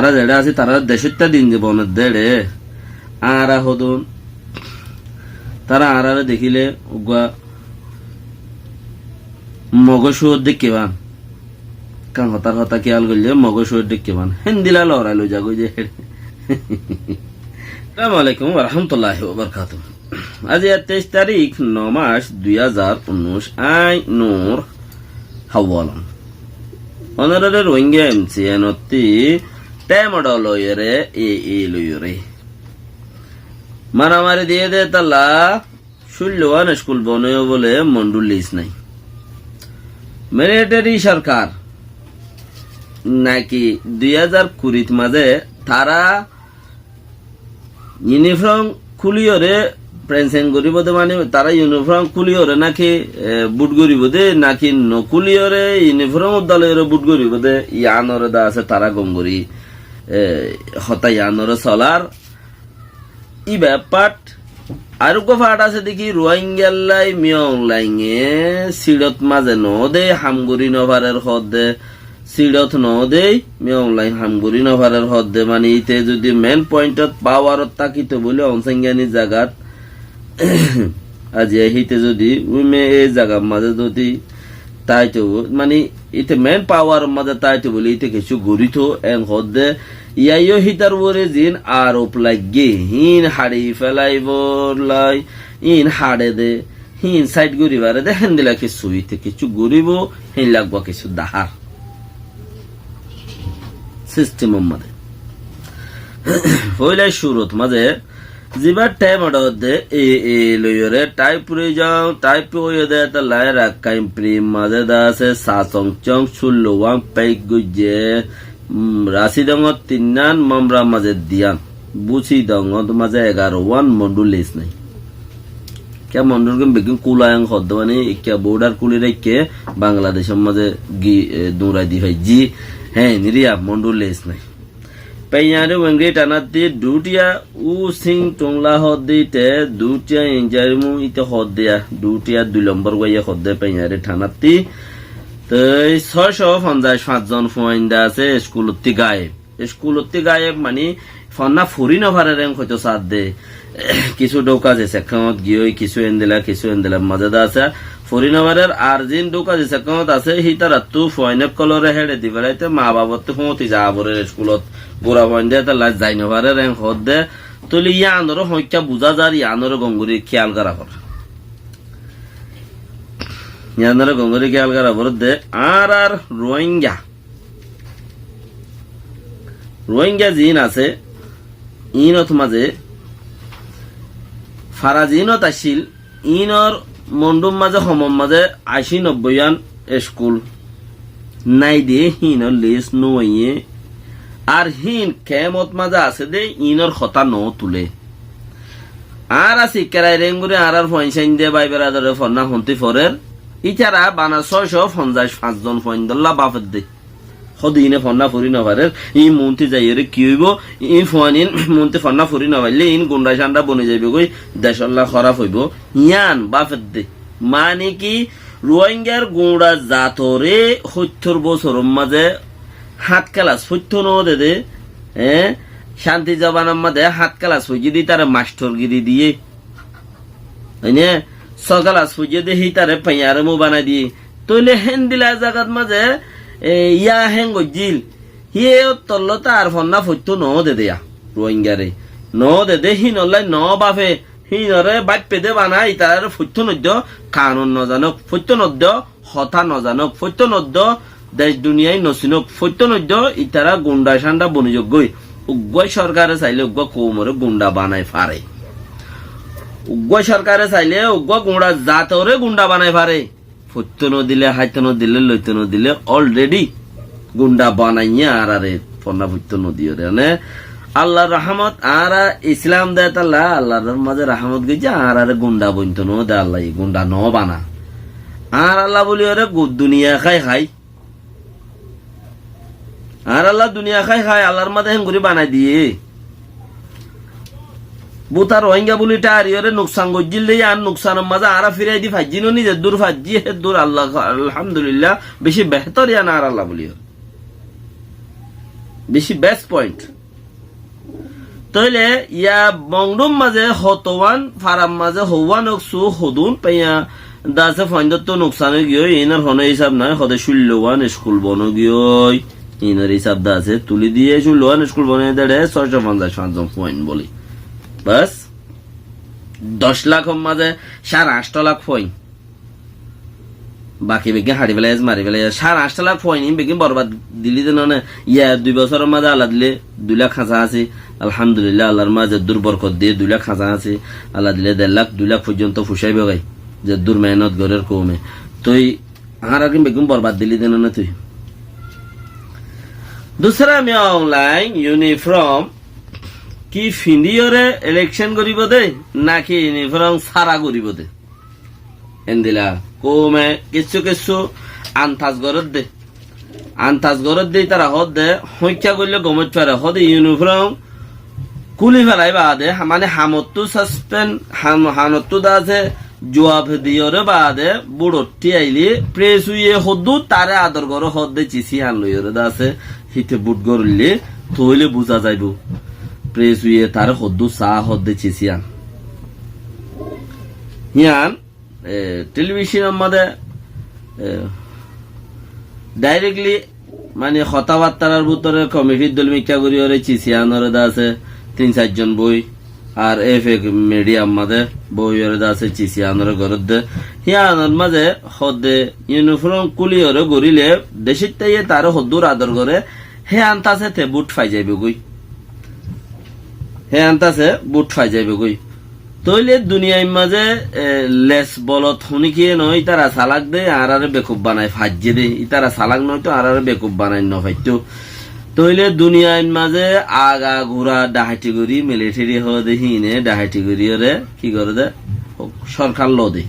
তারা যেটা আছে তারা দেশটা দিন জীবনের দেড়ে আরা হদুন তারা আরারে দেখিলে মগসুর দেখে বান কান হতার হতা খেয়াল করলে মগসুর দেখে বান হিন্দিলা লড়াই লো যাগো যে আসসালামু আলাইকুম ওয়া রাহমাতুল্লাহি ওয়া বারাকাতুহু। আজ 23 তারিখ 9 মাস 2019 আই নূর হাওয়ালাম অনারে রোহিঙ্গা এমসিএনতি টেমডো লয়রে এ লয়রে মারামারি দিয়ে দে তালা শুল্লওয়ান স্কুল বনেও বলে মন্ডুলিস নাই মিলিটারি সরকার নাকি 2020 মাঝে তারা ইউনিফর্ম খুলিওরে প্রেসেন্ট করিব দে মানে তারা ইউনিফর্ম খুলিওরে নাকি বুট করিব দে নাকি নকুলিওরে ইউনিফর্ম দলের বুট করিব দে ইয়ানরে দা আছে তারা গঙ্গরি হতা ইয়ানরে চলার ই ব্যাপার আর ফাট আছে দেখি রোহিঙ্গাল্লাই মিয়ংলাইঙে সিডত মাঝে ন দে হামগুড়ি নভারের হদ দে সিডত ন দে মিয়ংলাইং হামগুড়ি নভারের হদ দে মানে ইতে যদি মেন পয়েন্টত পাওয়ারত তাকিত বলে অনসাঙ্গানি জাগাত আজি হিতে যদি উইমে এই জায়গার মাঝে যদি তাইতো মানে ইতে মেন পাওয়ার মাঝে তাইতো বলে ইতে কিছু গড়িত এন হদ দে ইয়াইও হিতার ওরে জিন আরোপ লাগে হিন হাড়ি ফেলাইব লাই ইন হাড়ে দে হিন সাইড গরিবারে দে হেন দিলা কিছু ইতে কিছু গরিব হিন লাগবা কিছু দাহার সিস্টেম মাঝে হইলাই সুরত মাঝে জিবার টাইম অর্ডার দে এ লইরে টাইপ রে যাও টাইপ হয়ে দে তা লাই রাখাই প্রিম মাঝে দা আছে সাসং চং সুল্লো ওয়াং পাইক গুজে রাশি দঙত 3 নান মামরা মাঝে দিয়ান বুঝি দঙত মাঝে 11 মন্ডুলিস নাই কে মন্ডুল কে বেগিন কুলায়ং হদ মানে কে বর্ডার কুলি রেখে বাংলাদেশের মাঝে গি দৌড়াই দি ভাই জি হ্যাঁ নিরিয়া মন্ডুলিস নাই পেয়ারে ওয়েঙ্গে টানাতে দুটিয়া উ সিং টংলা হদ দিতে দুটিয়া ইঞ্জারিমু ইতে হদ দিয়া দুটিয়া 2 নম্বর গইয়া হদ দে পেয়ারে টানাতে তো 655 জন ফয়েন্দা আছে স্কুলতি গায়েব মানে ফন্না ফুরি নভারে রেং হয়তো সাথ দে কিছু ডোকা যে সেখানত গিয়ে কিছু এন্দেলা মজাদা আছে ফুরি নভারের আর জিন ডোকা যে সেখানত আছে হিতারা তু ফয়নে কলরে হেডে দি বেলাইতে মা বাবত ফতি যাবরে স্কুলত গোরা ফয়েন্দা তা লাজ যাই নভারে রেং হদ দে তলি ইয়ানর হইকা বুঝা যার ইয়ানর গঙ্গুরি খেয়াল করা কর ইয়ানর গঙ্গুরি খেয়াল করা বর দে আর রোহিঙ্গা জিন আছে ইনত মাঝে ফারাজিনত আসিল ইনর মন্ডুম মাঝে সমম মাঝে 80-90 স্কুল নাই দিয়ে হিনর লিস্ট নইয়ে আর হিন কেমত মাঝে আছে দে ইনর কথা ন তুলে আর আছে কেরাই রেঙ্গুরে আর ফয়সাইন দে বাই বেড়াদারে ফন্না হন্তি ফরের ইচারা বানা 655 জন ফয়ন্দল্লা বাফের দে সদিনে ফন্না ফুরি নভারের ই মন্ত্রী যাইরে কি হইব ই ফয়নিন মন্ত্রী ফন্না ফুরি নভাইলে ইন গুন্ডা সান্ডা বনে যাইবে গই দেশল্লা খারাপ হইব ইয়ান বাফের দে মানে কি রোহিঙ্গার গুন্ডা জাতরে 70 বছর মাঝে হাত ক্লাস 70 ন দে দে শান্তি জবানের মাঝে হাত ক্লাস হইজি দি তারে মাস্টারগিরি দিয়ে হইনে সকালাস হইজি দে হি তারে পাইয়ারে মু বানাই দিয়ে তইলে হেন্দিলা জাগাত মাঝে ইয়া হেং গজিল হিয়ে তল্লতা আর ফন্না ফত্য ন দে দেয়া রোহিঙ্গারে ন দে দে হি নলাই ন বাফে হি নরে বাপ্পে দে বানাই তার ফত্য নদ্য কানুন নজানক ফত্য নদ্য হতা নজানক ফত্য নদ্য দেশ দুনিয়ায় নসিনক ফত্য নদ্য ইতারা গুন্ডা সান্ডা বনিযোগ গই উগ্গয় সরকারে চাইলে উগ্গ কৌমরে গুন্ডা বানাই ফারে উগ্গয় সরকারে চাইলে উগ্গ গুন্ডা জাতরে গুন্ডা বানাই ফারে ফত্য নদিলে হাইতে নদিলে লইতে নদিলে অলরেডি গুন্ডা বানাইয়া আর আরে ফন্না ফত্য নদী মানে আল্লাহর রহমত আর ইসলাম দেয় তাল্লাহ আল্লাহর মাঝে রহমত গেছে আর আরে গুন্ডা বইত ন দে আল্লাহ গুন্ডা ন বানা আর আল্লাহ বলি ওরে দুনিয়া খাই আর আল্লাহ দুনিয়া খাই আল্লাহর মাঝে হেন করে বানাই দিয়ে বুতা রোহিঙ্গা বলিটা আর ইরে নুকসান গজিলে আর নুকসানের মাঝে আর ফিরাই দি ফাজিনো নিজে দূর ফাজি হে দূর আল্লাহ আলহামদুলিল্লাহ বেশি বেহতর ইয়া না আর আল্লাহ বলি বেশি বেস্ট পয়েন্ট তইলে ইয়া বংডুম মাঝে হতওয়ান ফারাম মাঝে হওয়ান অকসু হদুন পাইয়া দাসে ফাইন্দত নোকসানে গিয়ে ইনার হনে হিসাব নাই হদে শুল্লওয়ান স্কুল বনো গিয়ে ইনার হিসাব দাসে তুলি দিয়ে শুল্লওয়ান স্কুল বনে দেড়ে 655 পয়েন্ট বলি বাস 10 লাখ মাঝে 8.5 লাখ পয়েন্ট বাকি বেগে হাড়ি বেলা মারি বেলা 8.5 লাখ পয়েন্ট বেগে বরবাদ দিলি দেন ইয়া 2 বছরের মাঝে আল্লাহ দিলে 2 লাখ খাঁচা আছে আলহামদুলিল্লাহ আল্লাহর মাঝে দুর্বরকত দিয়ে 2 লাখ খাঁচা আছে আল্লাহ দিলে 1.5 লাখ 2 লাখ পর্যন্ত ফুসাইবে গাই যে দূর মেহনত গরের কমে তুই আর আগে বেগুন বরবাদ দিলি দেন না তুই दूसरा में ऑनलाइन यूनिफॉर्म কি ফিন্দিয়রে ইলেকশন করিব দে নাকি ইউনিফর্ম সারা করিব দে এন্দিলা কোমে কিছু কিছু আন্তাজ গরত দে তারা হদ দে হইকা করলে গমত পারে হদ ইউনিফর্ম কুলি ফেলাই বাদে মানে হামত্তু সাসপেন্ড হানত্তু দাসে জবাব দিয়রে বাদে বুড়টি আইলি প্রেস উইয়ে হদ্দু তারে আদর গর হদ দে চিসি আন লইরে দাসে হিতে বুট গরলে তইলে বুঝা যাইব প্রেস উইয়ে তারে হদ্দু সা হদ দে চিসি আন হিয়ান টেলিভিশনের মধ্যে ডাইরেক্টলি মানে কথাবার্তার ভিতরে কমিটির দল মিক্কা করি ওরে চিসি আনরে দাসে 3-4 জন বই আর এফ মিডিয়াম মাঝে বই ওরে দাসে চিসি আনরে গরদ দে হিয়ানোর মাঝে হদে ইউনিফর্ম কুলি ওরে গরিলে দেশিত তাইয়ে তার হদ্দুর আদর করে হে আনতাছে তে বুট ফাই যাইবে গই তইলে দুনিয়ার মাঝে লেস বলত শুনিকিয়ে নয় তারা সালাক দে আর বেকুব বানায় ফাজ্যে দে তারা সালাক নয় তো আর বেকুব বানায় নফাইতো তইলে দুনিয়ার মাঝে আগা ঘুরা ডাহাটি করি মিলিটারি হয়ে দে হিনে ডাহাটি করি ওরে কি করে দে সরকার ল দে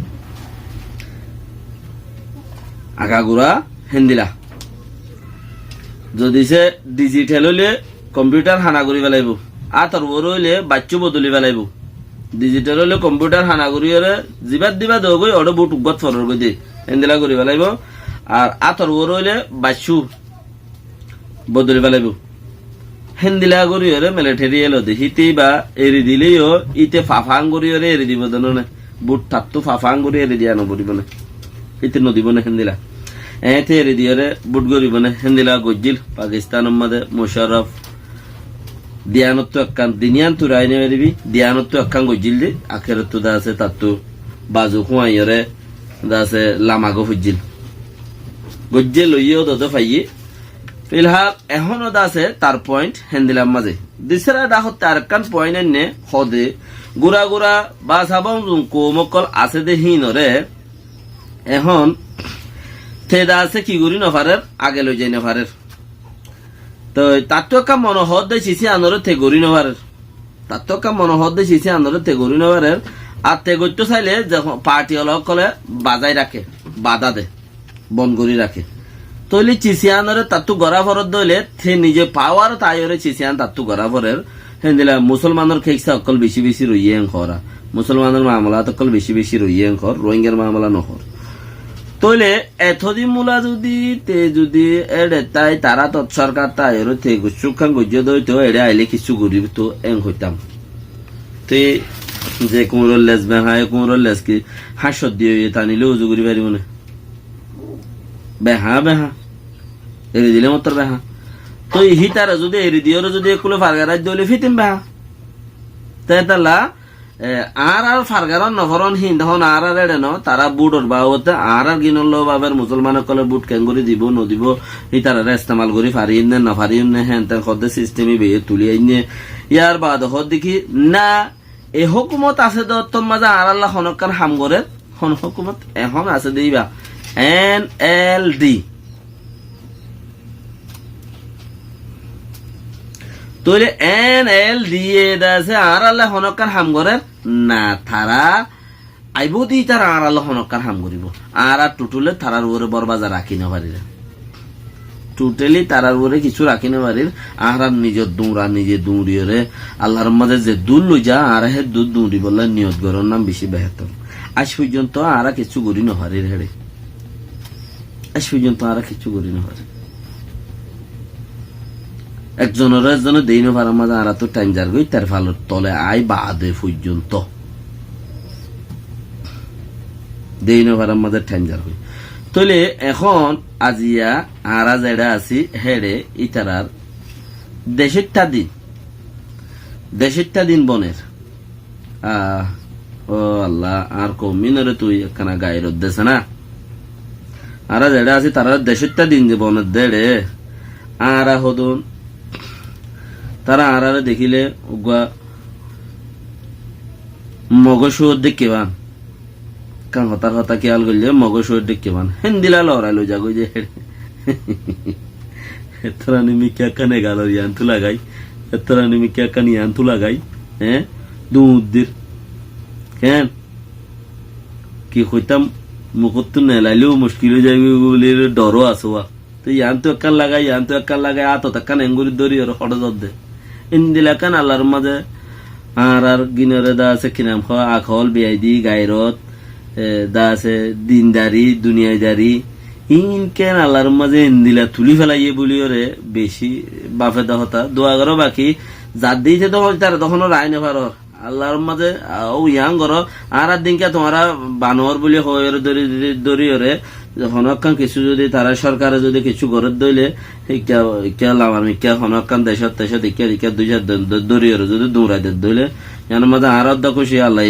আগা ঘুরা হেন্দিলা যদি সে ডিজিটাল হইলে কম্পিউটার হানা করি পেলাইব আতর বড় হইলে বাচ্চু বদলি পেলাইব ডিজিটাল হইলে কম্পিউটার হানা করি ওরে জিবাদ দিবা দেব গই অর্ডার বুট উগত ফরর গই দে হেন্দিলা করি পেলাইব আর আতর বড় হইলে বাচ্চু বদলি পেলাইব হেন্দিলা করি ওরে মিলিটারি এলো দেখিতেই বা এরি দিলেও ইতে ফাফাং করি ওরে এরি দিব দেন না বুট থাকতো ফাফাং করি এরি দিয়া নবরিব না ইতে নদিব না হেন্দিলা এতে এরি দিয়ে বুট গরিব না হেন্দিলা গজ্জিল পাকিস্তানের মধ্যে মোশারফ দিয়ানত্ব একান দিনিয়ান তুই রাইনে দিবি দিয়ানত্ব একান গজ্জিল দি আখেরত দা আছে তাতো বাজু খুয়াইরে দা আছে লামাগো ফুজিল গজ্জিল লইও দদ ফাইয়ে ফিলহাল এখনো দা আছে তার পয়েন্ট হেন্দিলার মাঝে দিসরা দা হতে আর কান পয়েন্ট এনে হদে গুড়া গুড়া বা সাবাম কোমকল আছে দে হিনরে এখন থেদা আছে কি করি নফারের আগে লই যাই নফারের তো তার তো একটা মনোহর দে চিসি আনরে তে গরি নফারের তার তো একটা মনোহর দে চিসি আনরে তে গরি নফারের আর তে গইতো চাইলে যখন পার্টি অলক কলে বাজাই রাখে বাধা দে বন্ধ করি রাখে তইলে চিসিয়ানরে তাতু গড়া ভরত দইলে থে নিজে পাওয়ার তাইরে চিসিয়ান তাতু গড়া ভরের হেন্দিলা মুসলমানের খেকসা অকল বেশি বেশি রইয়েন খরা মুসলমানের মামলা অকল বেশি বেশি রইয়েন খর রোহিঙ্গার মামলা নহর তইলে এতদিন মুলা যদি এড়ে তাই তারা তৎসরকার তাইরে তে গুসুখান গজ্য দইতো এড়ে আইলে কিছু গরিব তো এং হইতাম তে যে কোমরল লেসবে হায় কোমরল লেস কি হাসত দিয়ে টানিলে উজু করি পারিব না বেহা এরি দিলে মতর বেহা তো হিতারা যদি এরি দিওরে যদি একুলে ফারগারাজ দইলে ফিতিম বেহা তেতালা আর ফারগারন নফরন হিন তখন আর এড়ে ন তারা বুটর বাবতে আর গিনল বাবের মুসলমান কলে বুট কেঙ্গুরি দিব নদিব হিতারা ইস্তেমাল করি ফারিন না ফারিন না হেন তেন খদ্দে সিস্টেমই বেয়ে তুলি আইনে ইয়ার বাদ হদ দেখি না এ হুকুমত আছে দত্তর মাঝে আর আল্লাহ হনকান হাম করে হন হুকুমত এখন আছে দিবা NLD তইলে NLD এদাছে আর আল্লাহ হনকার হাম করে না থারা আইব দি তারা আর আল্লাহ হনকার হাম করিব আর টুটুলে তারার উপরে বরবাজা রাখি না পারিরা টোটালি তারার উপরে কিছু রাখি না পারির আর নিজের দুঁড়া নিজে দুঁড়িয়ে আল্লাহর মাঝে যে দুধ লই যা আর হে দুধ দুঁড়ি বললে নিয়ত গরর নাম বেশি বেহতর আজ পর্যন্ত আর কিছু করি না পারির হেড়ে আজ পর্যন্ত আর কিছু করি না পারে একজনের দেইনো ভাড়ার মাঝে আর তো টাইম যার গই তার ফালোর তলে আই বাদে পর্যন্ত দেইনো ভাড়ার মাঝে টাইম যার গই তলে এখন আজিয়া আরা যেটা আছি হেড়ে ইতারার দেশেরটা দিন বনের ও আল্লাহ আর কমিনরে তুই একখানা গায়ের দেশে না আরা যেটা আছি তারা দেশেরটা দিন যে বনের দেড়ে আরা হদন তারা আরারে দেখিলে মগসুর দেখে বান কান হতার হতা খেয়াল করলে মগসুর দেখে বান হিন্দিলা লড়াইলো যাগো যে তোরা নিমি কে কানে গাল ইয়ান্তু লাগাই তোরা নিমি কে কানি ইয়ান্তু লাগাই হ্যাঁ দুধের কেন কি হইতাম মুখত তো নেলাইলেও মুশকিল হয়ে যাবে বলে ডরও আসোয়া তো ইয়ান্তু একান লাগাই আত তাকান এঙ্গুরি দরি আর হঠাৎ দে ইন্দিলা কান আল্লাহর মাঝে আর গিনরে দা আছে কিনাম খাওয়া আখল বিয়াই দি গায়রত দা আছে দিনদারি দুনিয়াদারি ইন কেন আল্লাহর মাঝে ইন্দিলা তুলি ফেলাইয়ে বলি ওরে বেশি বাফে দহতা দোয়া করো বাকি যার দিয়েছে তখন তারা তখন রায় নেবার আল্লাহর মাঝে ও ইয়াং করো আর দিনকে তোমারা বানর বলি হয়ে দরি ওরে হনকান কিছু যদি তারা সরকারে যদি কিছু ঘরে দইলে হনকান দেশত দেশত ইকা দুই দরি ওরে যদি দৌড়াই দইলে এর মাঝে আর খুশি আল্লাহ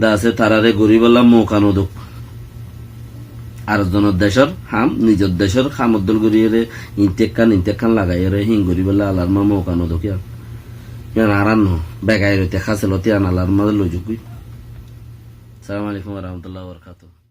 দা আছে তারারে গরিব আল্লাহ মৌকানো দুঃখ আর জনের দেশের হাম নিজের দেশের খামদ্দল গড়িয়ে ইন্টেকান লাগাই হিং গরিব আল্লাহ আল্লাহর মা মৌকানো দুঃখ আরান্ন বেগাই রইতে খাসেলতে আনালার মাঝে লইজুকুই। আসসালামু আলাইকুম ওয়া রাহমাতুল্লাহি ওয়া বারাকাতুহু।